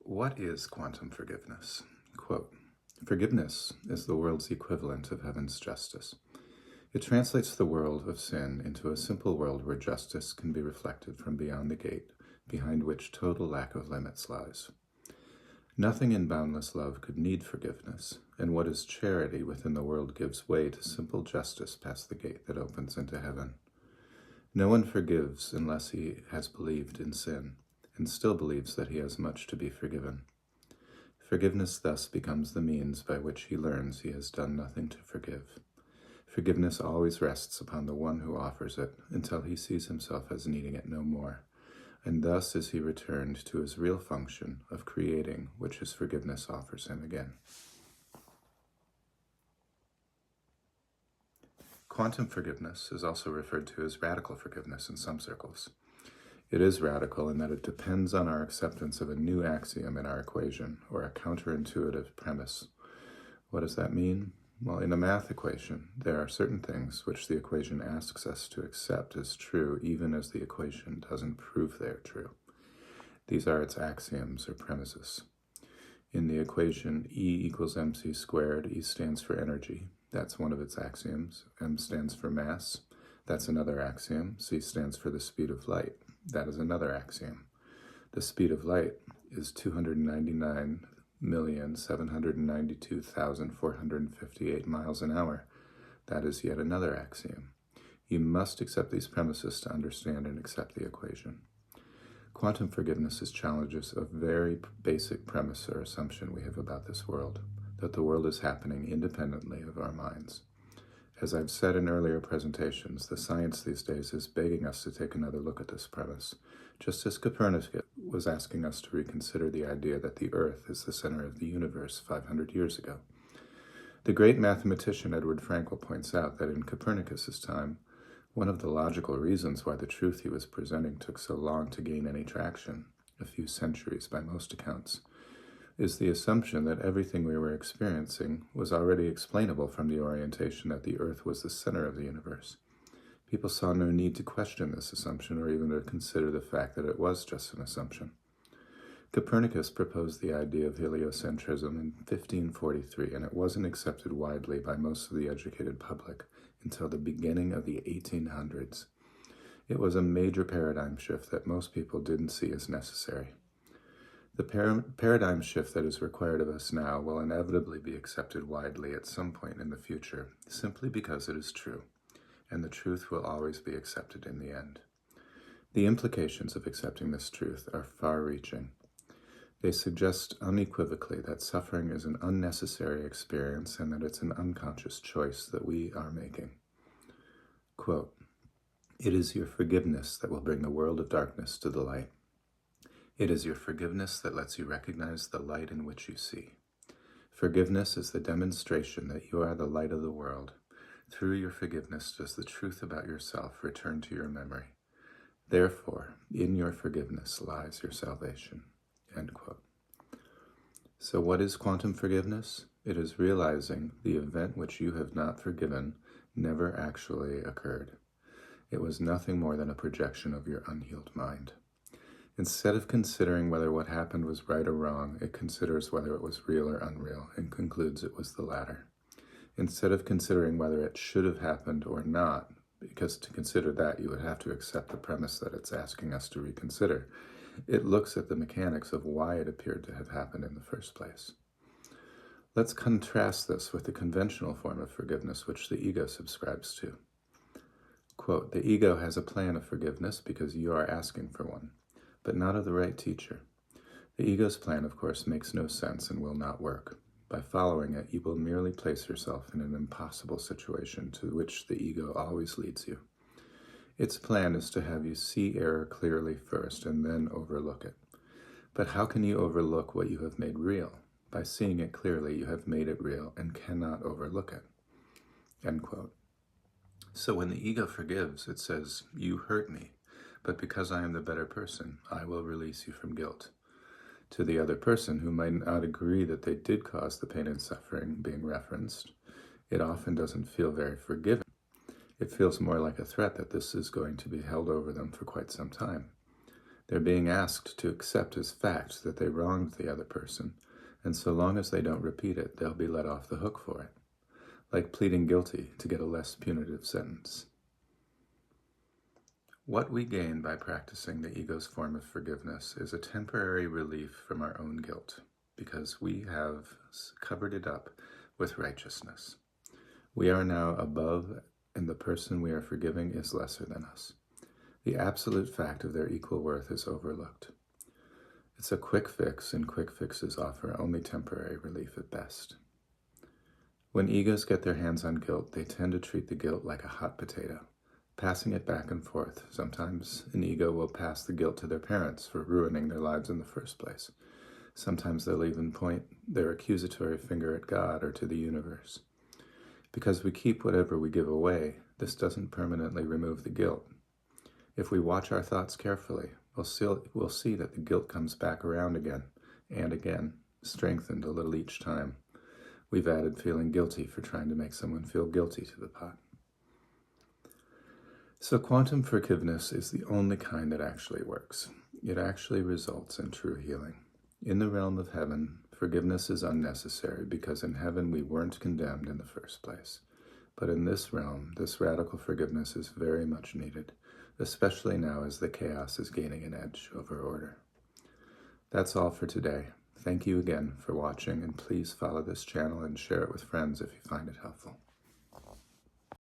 What is quantum forgiveness? Quote, "Forgiveness is the world's equivalent of heaven's justice. It translates the world of sin into a simple world where justice can be reflected from beyond the gate, behind which total lack of limits lies. Nothing in boundless love could need forgiveness, and what is charity within the world gives way to simple justice past the gate that opens into heaven. No one forgives unless he has believed in sin, and still believes that he has much to be forgiven. Forgiveness thus becomes the means by which he learns he has done nothing to forgive. Forgiveness always rests upon the one who offers it, until he sees himself as needing it no more, and thus is he returned to his real function of creating, which his forgiveness offers him again." Quantum forgiveness is also referred to as radical forgiveness in some circles. It is radical in that it depends on our acceptance of a new axiom in our equation, or a counterintuitive premise. What does that mean? Well, in a math equation, there are certain things which the equation asks us to accept as true, even as the equation doesn't prove they're true. These are its axioms or premises. In the equation E equals mc squared, E stands for energy. That's one of its axioms. M stands for mass. That's another axiom. C stands for the speed of light. That is another axiom. The speed of light is 299,792,458 miles an hour. That is yet another axiom. You must accept these premises to understand and accept the equation. Quantum forgiveness challenges a very basic premise or assumption we have about this world, that the world is happening independently of our minds. As I've said in earlier presentations, the science these days is begging us to take another look at this premise, just as Copernicus was asking us to reconsider the idea that the Earth is the center of the universe 500 years ago. The great mathematician Edward Frankel points out that in Copernicus's time, one of the logical reasons why the truth he was presenting took so long to gain any traction, a few centuries by most accounts, is the assumption that everything we were experiencing was already explainable from the orientation that the Earth was the center of the universe. People saw no need to question this assumption or even to consider the fact that it was just an assumption. Copernicus proposed the idea of heliocentrism in 1543, and it wasn't accepted widely by most of the educated public until the beginning of the 1800s. It was a major paradigm shift that most people didn't see as necessary. The paradigm shift that is required of us now will inevitably be accepted widely at some point in the future, simply because it is true, and the truth will always be accepted in the end. The implications of accepting this truth are far-reaching. They suggest unequivocally that suffering is an unnecessary experience and that it's an unconscious choice that we are making. Quote, "It is your forgiveness that will bring the world of darkness to the light. It is your forgiveness that lets you recognize the light in which you see. Forgiveness is the demonstration that you are the light of the world. Through your forgiveness does the truth about yourself return to your memory. Therefore, in your forgiveness lies your salvation." End quote. So what is quantum forgiveness? It is realizing the event which you have not forgiven never actually occurred. It was nothing more than a projection of your unhealed mind. Instead of considering whether what happened was right or wrong, it considers whether it was real or unreal, and concludes it was the latter. Instead of considering whether it should have happened or not, because to consider that you would have to accept the premise that it's asking us to reconsider, it looks at the mechanics of why it appeared to have happened in the first place. Let's contrast this with the conventional form of forgiveness which the ego subscribes to. Quote, "The ego has a plan of forgiveness because you are asking for one, but not of the right teacher. The ego's plan, of course, makes no sense and will not work. By following it, you will merely place yourself in an impossible situation to which the ego always leads you. Its plan is to have you see error clearly first and then overlook it. But how can you overlook what you have made real? By seeing it clearly, you have made it real and cannot overlook it." End quote. So when the ego forgives, it says, "You hurt me, but because I am the better person, I will release you from guilt." To the other person, who might not agree that they did cause the pain and suffering being referenced, it often doesn't feel very forgiving. It feels more like a threat that this is going to be held over them for quite some time. They're being asked to accept as fact that they wronged the other person, and so long as they don't repeat it, they'll be let off the hook for it, like pleading guilty to get a less punitive sentence. What we gain by practicing the ego's form of forgiveness is a temporary relief from our own guilt, because we have covered it up with righteousness. We are now above, and the person we are forgiving is lesser than us. The absolute fact of their equal worth is overlooked. It's a quick fix, and quick fixes offer only temporary relief at best. When egos get their hands on guilt, they tend to treat the guilt like a hot potato, passing it back and forth. Sometimes an ego will pass the guilt to their parents for ruining their lives in the first place. Sometimes they'll even point their accusatory finger at God or to the universe. Because we keep whatever we give away, this doesn't permanently remove the guilt. If we watch our thoughts carefully, we'll see that the guilt comes back around again and again, strengthened a little each time. We've added feeling guilty for trying to make someone feel guilty to the pot. So quantum forgiveness is the only kind that actually works. It actually results in true healing. In the realm of heaven, forgiveness is unnecessary because in heaven we weren't condemned in the first place. But in this realm, this radical forgiveness is very much needed, especially now as the chaos is gaining an edge over order. That's all for today. Thank you again for watching, and please follow this channel and share it with friends if you find it helpful.